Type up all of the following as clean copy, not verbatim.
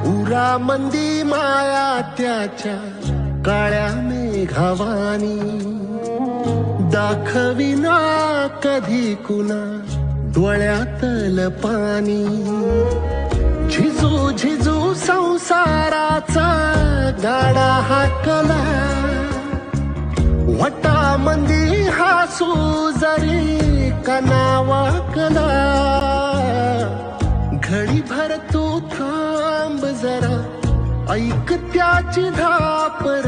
उरा मंदी माया त्याच्या काळ्या मेघावानी, दाखविना कधी कुणा डोळ्यातल पाणी. झिजू झिजू संसाराचा गाडा हाकला, वटामंदी हासू जरी कना वाकला. घडी भर तू थांब जरा, ऐक त्याची धापर,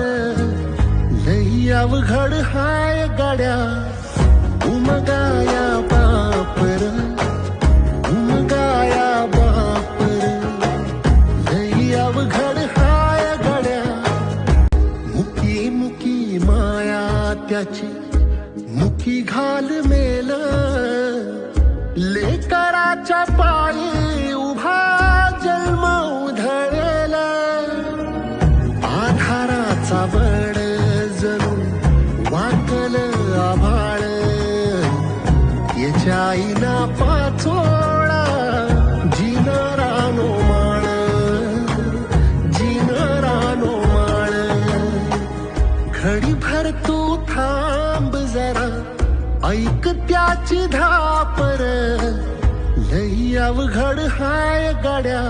लई अवघड हाय गड्या उमगाया बापर. उमगाया बापर, लई अवघड हाय गड्या. मुकी मुकी माया त्याची मुकी घाल मेल, लेकराच्या पायी उभा जन्म उधळेल. आधाराचा बळ जणू वाकल आभाळ, याच्या आईना पाचोळा जिनरानो माळ. जिनरानो माळ, घडी भर तू थांब जरा, ऐक त्याची धापर, लई अवघड हाय गड्या